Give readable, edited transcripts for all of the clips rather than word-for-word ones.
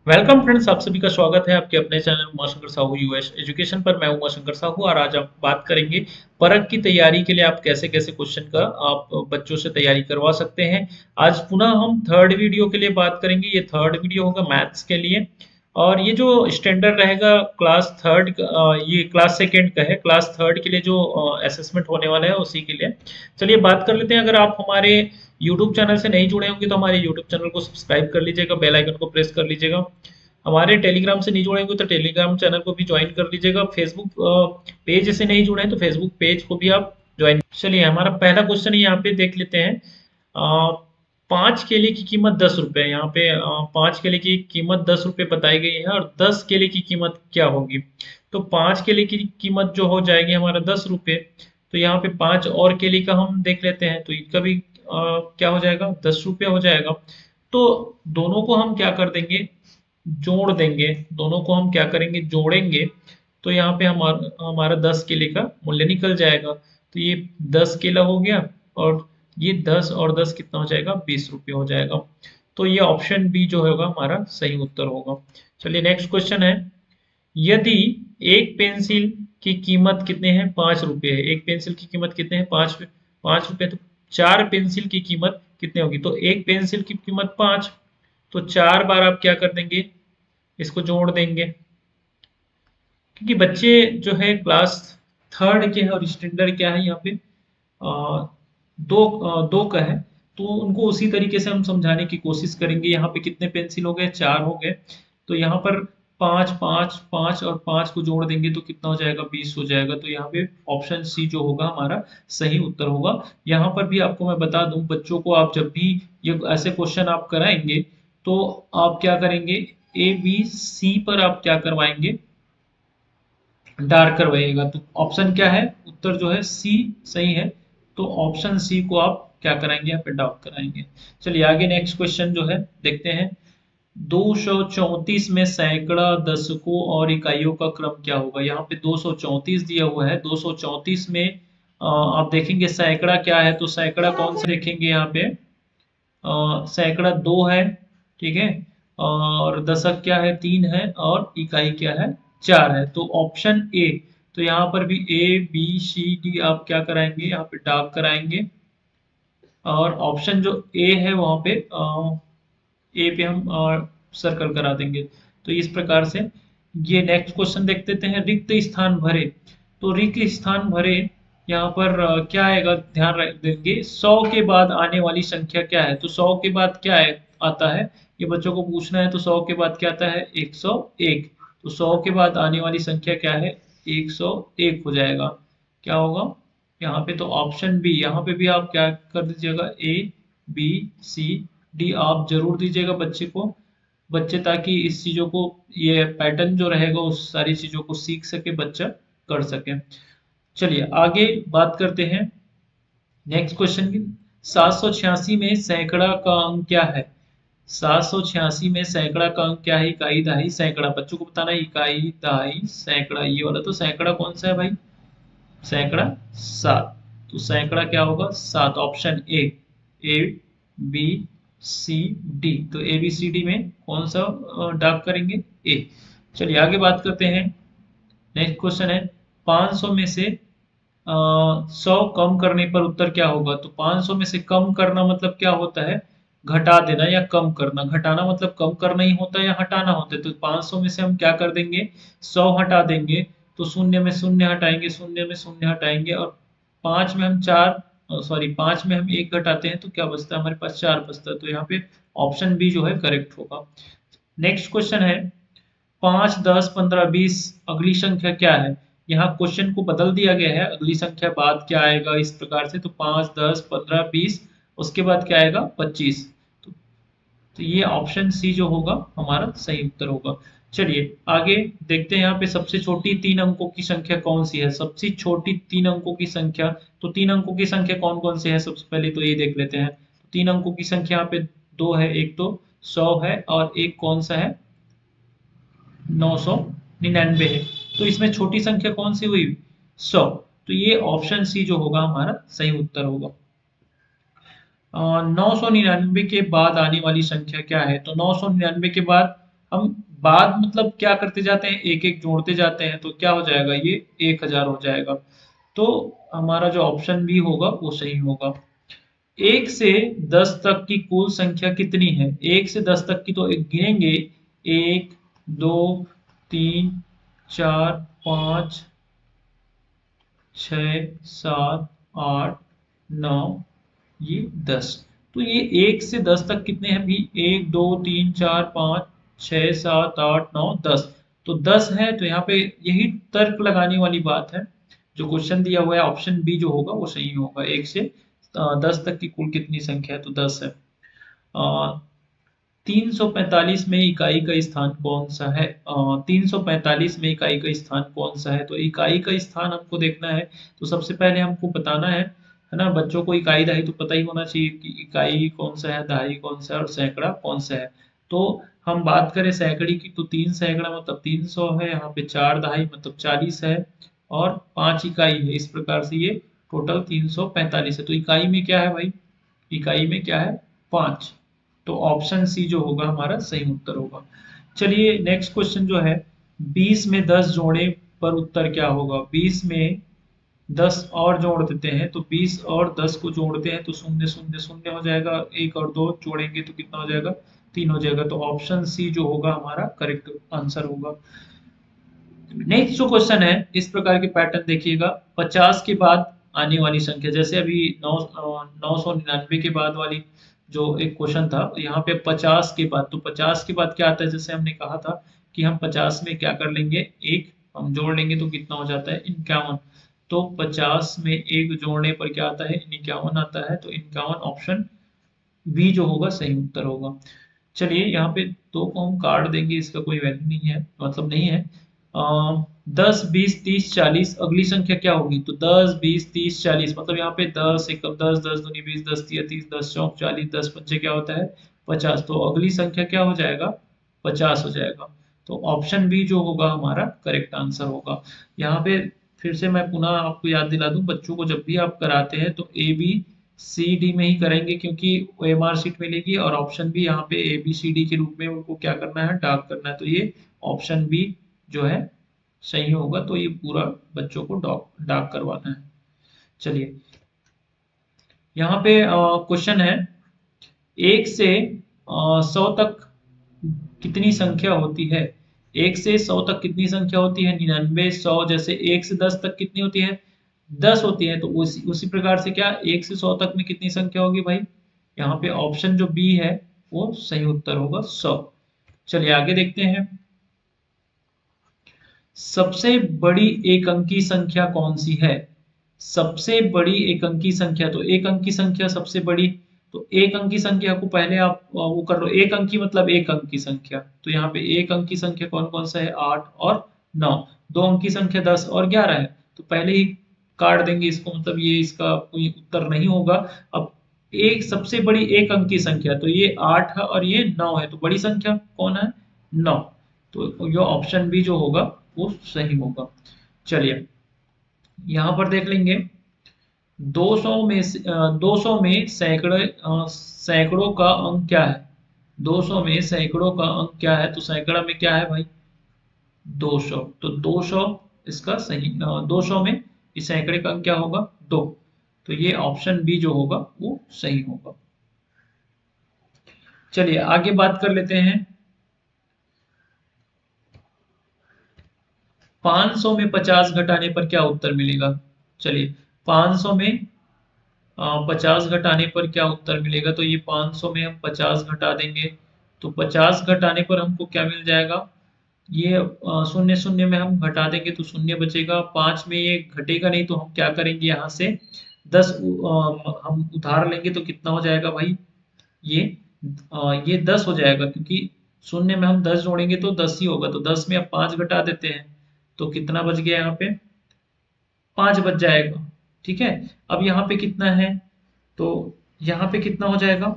Welcome friends, आप सभी का स्वागत है आपके अपने channel Umashankar Sahu US education पर। मैं उमाशंकर साहू और आज आप बात करेंगे परख की तैयारी के लिए आप कैसे कैसे क्वेश्चन का आप बच्चों से तैयारी करवा सकते हैं। आज पुनः हम थर्ड वीडियो के लिए बात करेंगे। ये थर्ड वीडियो होगा मैथ्स के लिए और ये जो स्टैंडर्ड रहेगा क्लास थर्ड, ये क्लास सेकेंड का है। क्लास थर्ड के लिए जो असेसमेंट होने वाला है उसी के लिए चलिए बात कर लेते हैं। अगर आप हमारे यूट्यूब चैनल से नहीं जुड़े होंगे तो हमारे यूट्यूब चैनल को सब्सक्राइब कर लीजिएगा, बेल आइकन को प्रेस कर लीजिएगा। हमारे टेलीग्राम से नहीं जुड़े होंगे तो टेलीग्राम चैनल को भी ज्वाइन कर लीजिएगा। फेसबुक पेज से नहीं जुड़े हैं तो फेसबुक पेज को भी आप ज्वाइन। चलिए हमारा पहला क्वेश्चन यहाँ पे देख लेते हैं। 5 केले की कीमत 10 रुपए। यहाँ पे 5 केले की कीमत 10 रुपए बताई गई है और 10 केले की कीमत क्या होगी। तो 5 केले की कीमत जो हो जाएगी हमारा 10 रुपए। तो यहाँ पे 5 और केले का हम देख लेते हैं तो इनका भी क्या हो जाएगा, 10 रुपये हो जाएगा। तो दोनों को हम क्या कर देंगे, जोड़ देंगे। दोनों को हम क्या करेंगे, जोड़ेंगे। तो यहाँ पे हमारा हमारा 10 केले का मूल्य निकल जाएगा। तो ये 10 केला हो गया और ये 10 और 10 कितना हो जाएगा, 20 रुपये हो जाएगा। तो ये ऑप्शन बी जो होगा हमारा सही उत्तर होगा। चलिए नेक्स्ट क्वेश्चन है। यदि एक पेंसिल की कीमत कितने हैं, 5 रुपये है। एक पेंसिल की कीमत कितने हैं, 5 रुपये। तो 4 पेंसिल की कीमत कितने होगी। तो एक पेंसिल की कीमत 5, तो 4 बार आप क्या कर देंगे, इसको जोड़ देंगे। क्योंकि बच्चे जो है क्लास थर्ड के हैं और स्टैंडर्ड क्या है यहाँ पे दो का है। तो उनको उसी तरीके से हम समझाने की कोशिश करेंगे। यहाँ पे कितने पेंसिल हो गए, 4 हो गए। तो यहाँ पर 5 5 5 और 5 को जोड़ देंगे तो कितना हो जाएगा, 20 हो जाएगा। तो यहाँ पे ऑप्शन सी जो होगा हमारा सही उत्तर होगा। यहाँ पर भी आपको मैं बता दूं, बच्चों को आप जब भी ये ऐसे क्वेश्चन आप कराएंगे तो आप क्या करेंगे, ए बी सी पर आप क्या करवाएंगे, डार्क करवाइएगा। तो ऑप्शन क्या है, उत्तर जो है सी सही है। तो ऑप्शन सी को आप क्या कराएंगे, यहाँ पे डार्क कराएंगे। चलिए आगे नेक्स्ट क्वेश्चन जो है देखते हैं। 234 में सैकड़ा, दशकों और इकाइयों का क्रम क्या होगा। यहाँ पे 234 दिया हुआ है। 234 में आप देखेंगे सैकड़ा क्या है, तो सैकड़ा कौन सा देखेंगे यहाँ पे, सैकड़ा 2 है, ठीक है। और दशक क्या है, 3 है। और इकाई क्या है, 4 है। तो ऑप्शन ए, तो यहाँ पर भी ए बी सी डी आप क्या कराएंगे, यहाँ पे डार्क कराएंगे। और ऑप्शन जो ए है वहां पे ए पे हम सर्कल करा देंगे। तो इस प्रकार से ये नेक्स्ट क्वेश्चन देख लेते हैं। रिक्त स्थान भरे। तो रिक्त स्थान भरे, यहाँ पर क्या आएगा, ध्यान रख देंगे 100 के बाद आने वाली संख्या क्या है। तो 100 के बाद क्या है, आता है, ये बच्चों को पूछना है। तो 100 के बाद क्या आता है, 101। तो 100 के बाद आने वाली संख्या क्या है, 101 हो जाएगा। क्या होगा यहाँ पे, तो ऑप्शन बी। यहाँ पे भी आप क्या कर दीजिएगा, ए बी सी डी आप जरूर दीजिएगा बच्चे को, बच्चे ताकि इस चीजों को, ये पैटर्न जो रहेगा उस सारी चीजों को सीख सके, बच्चा कर सके। चलिए आगे बात करते हैं नेक्स्ट क्वेश्चन की। 786 में सैकड़ा का अंक क्या है। 786 में सैकड़ा का अंक क्या है, इकाई दहाई सैकड़ा। बच्चों को बताना है इकाई दहाई सैकड़ा ये वाला। तो सैकड़ा कौन सा है भाई, सैकड़ा 7। तो सैकड़ा क्या होगा, 7। Option A, A B C D. तो ए बी सी डी में कौन सा डार्क करेंगे, ए। चलिए आगे बात करते हैं। नेक्स्ट क्वेश्चन है। 500 में से 100 कम करने पर उत्तर क्या होगा। तो 500 में से कम करना मतलब क्या होता है, घटा देना या कम करना। घटाना मतलब कम करना ही होता है या हटाना होता है। तो 500 में से हम क्या कर देंगे, 100 हटा देंगे। तो शून्य में शून्य हटाएंगे, शून्य में शून्य हटाएंगे। और 5 में हम 4, सॉरी 5 में हम 1 घटाते हैं तो क्या बचता है, हमारे पास 4 बचता है। तो यहाँ पे ऑप्शन बी जो है करेक्ट होगा। नेक्स्ट क्वेश्चन है। 5 10 15 20 अगली संख्या क्या है। यहाँ क्वेश्चन को बदल दिया गया है, अगली संख्या बाद क्या आएगा इस प्रकार से। तो 5 10 15 20 उसके बाद क्या आएगा, 25। तो ये ऑप्शन सी जो होगा हमारा सही उत्तर होगा। चलिए आगे देखते हैं। यहाँ पे सबसे छोटी 3 अंकों की संख्या कौन सी है। सबसे छोटी 3 अंकों की संख्या, तो 3 अंकों की संख्या कौन कौन से है, सबसे पहले तो ये देख लेते हैं। 3 अंकों की संख्या यहाँ पे 2 है, एक तो 100 है और एक कौन सा है, 999 है। तो इसमें छोटी संख्या कौन सी हुई, 100। तो ये ऑप्शन सी जो होगा हमारा सही उत्तर होगा। 999 के बाद आने वाली संख्या क्या है। तो 999 के बाद हम बाद मतलब क्या करते जाते हैं, एक एक जोड़ते जाते हैं, तो क्या हो जाएगा, ये 1000 हो जाएगा। तो हमारा जो ऑप्शन बी होगा वो सही होगा। 1 से 10 तक की कुल संख्या कितनी है? 1 से 10 तक की तो एक गिनेंगे, 1 2 3 4 5 6 7 8 9, ये 10। तो ये 1 से 10 तक कितने हैं भी? 1 2 3 4 5 6 7 8 9 10। तो 10 है, तो यहाँ पे यही तर्क लगाने वाली बात है। जो क्वेश्चन दिया हुआ है ऑप्शन बी जो होगा वो सही होगा। 1 से 10 तक की कुल कितनी संख्या है? तो 10 है। 345 में इकाई का स्थान कौन सा है? 345 में इकाई का स्थान कौन सा है? तो इकाई का स्थान हमको देखना है, तो सबसे पहले हमको बताना है ना, बच्चों को इकाई दहाई तो पता ही होना चाहिए कि इकाई कौन सा है, दहाई कौन सा है और सैकड़ा कौन सा है। तो हम बात करें सैकड़ी की, तो 3 सैकड़ा मतलब 300 है, यहाँ पे 4 दहाई मतलब 40 है, और 5 इकाई है। इस प्रकार से ये टोटल 345 है। तो इकाई में क्या है भाई? इकाई में क्या है? 5। तो ऑप्शन सी जो होगा हमारा सही उत्तर होगा। चलिए नेक्स्ट क्वेश्चन जो है, 20 में 10 जोड़े पर उत्तर क्या होगा? 20 में 10 और जोड़ देते हैं, तो 20 और 10 को जोड़ते हैं तो 0 0 0 हो जाएगा। 1 और 2 जोड़ेंगे तो कितना हो जाएगा? 3 हो जाएगा। तो ऑप्शन सी जो होगा हमारा करेक्ट आंसर होगा। नेक्स्ट जो क्वेश्चन है, इस प्रकार के पैटर्न देखिएगा। 50 के बाद आने वाली संख्या, जैसे अभी 999 के बाद वाली जो एक क्वेश्चन था, यहाँ पे 50 के बाद, तो 50 के बाद क्या आता है? जैसे हमने कहा था कि हम 50 में क्या कर लेंगे, एक हम जोड़ लेंगे तो कितना हो जाता है? 51। तो 50 में एक जोड़ने पर क्या आता है? 51 आता है। तो 51 ऑप्शन बी जो होगा सही उत्तर होगा। चलिए यहाँ पे 2 को हम काट देंगे, इसका कोई वैल्यू नहीं है, मतलब नहीं है। 10 20 30 40, अगली संख्या क्या होगी? तो 10 20 30 40, मतलब यहाँ पे 10 1 10, 10 दूनी 20, 10 तिया 30, 10 चौक 40, 10 पंचे क्या होता है? 50। तो अगली संख्या क्या हो जाएगा? 50 हो जाएगा। तो ऑप्शन बी जो होगा हमारा करेक्ट आंसर होगा। यहाँ पे फिर से मैं पुनः आपको याद दिला दूं, बच्चों को जब भी आप कराते हैं तो ए बी सी डी में ही करेंगे, क्योंकि ओएमआर शीट मिलेगी, और ऑप्शन बी यहाँ पे ए बी सी डी के रूप में उनको क्या करना है? डार्क करना है। तो ये ऑप्शन बी जो है सही होगा। तो ये पूरा बच्चों को डार्क करवाना है। चलिए यहाँ पे क्वेश्चन है, 1 से 100 तक कितनी संख्या होती है? 1 से 100 तक कितनी संख्या होती है? 99 100। जैसे 1 से 10 तक कितनी होती है? 10 होती है। तो उसी प्रकार से क्या 1 से 100 तक में कितनी संख्या होगी भाई? यहाँ पे ऑप्शन जो बी है वो सही उत्तर होगा, 100। चलिए आगे देखते हैं। सबसे बड़ी एक अंकी संख्या कौन सी है? सबसे बड़ी एक अंकी संख्या, तो एक अंकी संख्या सबसे बड़ी, तो एक अंकी संख्या को पहले आप वो कर लो। एक अंकी मतलब एक अंकी संख्या, तो यहाँ पे एक अंकी संख्या कौन कौन सा है? 8 और 9। दो अंकी संख्या 10 और 11 है, तो पहले ही काट देंगे इसको, मतलब ये इसका कोई उत्तर नहीं होगा। अब एक सबसे बड़ी एक अंकी संख्या, तो ये 8 है और ये 9 है, तो बड़ी संख्या कौन है? 9। तो ये ऑप्शन बी जो होगा वो सही होगा। चलिए यहाँ पर देख लेंगे, 200 में सैकड़ों का अंक क्या है? 200 में सैकड़ों का अंक क्या है? तो सैकड़ा में क्या है भाई? 200। तो 200 इसका सही, 200 में इस सैकड़े का अंक क्या होगा? 2। तो ये ऑप्शन बी जो होगा वो सही होगा। चलिए आगे बात कर लेते हैं। 500 में 50 घटाने पर क्या उत्तर मिलेगा? चलिए 500 में 50 घटाने पर क्या उत्तर मिलेगा? तो ये 500 में हम 50 घटा देंगे, तो 50 घटाने पर हमको क्या मिल जाएगा? ये शून्य शून्य में हम घटा देंगे तो शून्य बचेगा। 5 में ये घटेगा नहीं, तो हम क्या करेंगे? यहाँ से 10 हम उधार लेंगे, तो कितना हो जाएगा भाई? ये ये 10 हो जाएगा, क्योंकि शून्य में हम 10 जोड़ेंगे तो 10 ही होगा। तो 10 में अब 5 घटा देते हैं, तो कितना बच गया? यहाँ पे 5 बच जाएगा। ठीक है, अब यहाँ पे कितना है? तो यहाँ पे कितना हो जाएगा?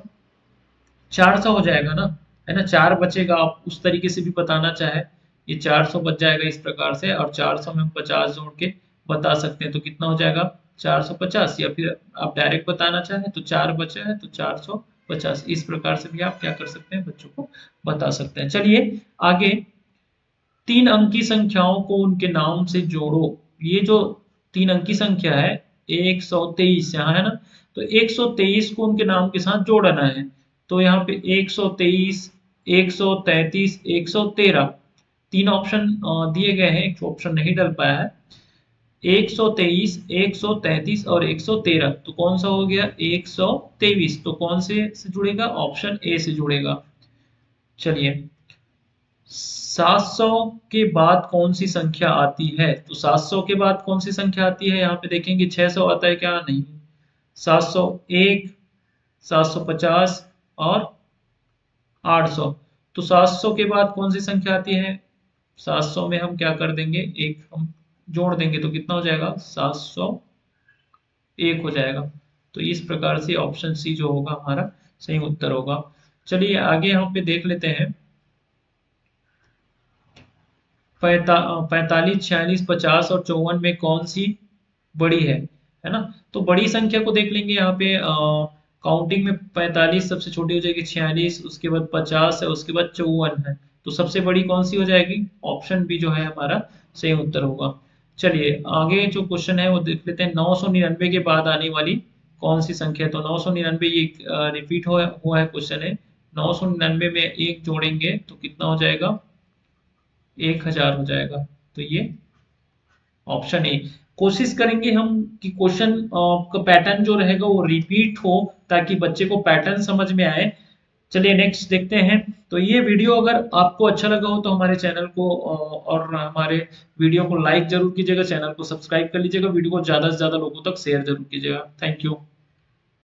400 हो जाएगा ना, है ना? 4 बचेगा। आप उस तरीके से भी बताना चाहे, ये 400 बच जाएगा इस प्रकार से, और 400 में हम 50 जोड़ के बता सकते हैं, तो कितना हो जाएगा? 450। या फिर आप डायरेक्ट बताना चाहें तो 4 बचे हैं तो 450 50। इस प्रकार से भी आप क्या कर सकते हैं, बच्चों को बता सकते हैं। चलिए आगे, 3 अंकी संख्याओं को उनके नाम से जोड़ो। ये जो 3 अंकी संख्या है 123 यहाँ है ना, तो 123 को उनके नाम के साथ जोड़ना है। तो यहाँ पे 123, 133, 113 तीन ऑप्शन दिए गए हैं, एक ऑप्शन नहीं डल पाया है। 123, 133 और 113, तो कौन सा हो गया 123, तो कौन से जुड़ेगा, ऑप्शन ए से जुड़ेगा। चलिए, 700 के बाद कौन सी संख्या आती है, तो 700 के बाद कौन सी संख्या आती है, यहाँ पे देखेंगे 600 आता है क्या, नहीं। 701, 750 और 800, तो 700 के बाद कौन सी संख्या आती है, 700 में हम क्या कर देंगे, एक हम जोड़ देंगे तो कितना हो जाएगा, 701 हो जाएगा। तो इस प्रकार से ऑप्शन सी जो होगा हमारा सही उत्तर होगा। चलिए आगे हम पे देख लेते हैं, 45, 46, 50 और 54 में कौन सी बड़ी है ना। तो बड़ी संख्या को देख लेंगे, यहाँ पे काउंटिंग में 45 सबसे छोटी हो जाएगी, 46 उसके बाद 50 है, उसके बाद 54 है, तो सबसे बड़ी कौन सी हो जाएगी, ऑप्शन बी जो है हमारा सही उत्तर होगा। चलिए आगे जो क्वेश्चन है वो देख लेते हैं, 999 के बाद आने वाली कौन सी संख्या है, तो 999 ये रिपीट हुआ है क्वेश्चन है। 999 में एक जोड़ेंगे तो कितना हो जाएगा, 1000 हो जाएगा। तो ये ऑप्शन ए, कोशिश करेंगे हम कि क्वेश्चन का पैटर्न जो रहेगा वो रिपीट हो, ताकि बच्चे को पैटर्न समझ में आए। चलिए नेक्स्ट देखते हैं। तो ये वीडियो अगर आपको अच्छा लगा हो तो हमारे चैनल को और हमारे वीडियो को लाइक जरूर कीजिएगा, चैनल को सब्सक्राइब कर लीजिएगा, वीडियो को ज्यादा से ज्यादा लोगों तक शेयर जरूर कीजिएगा। Thank you.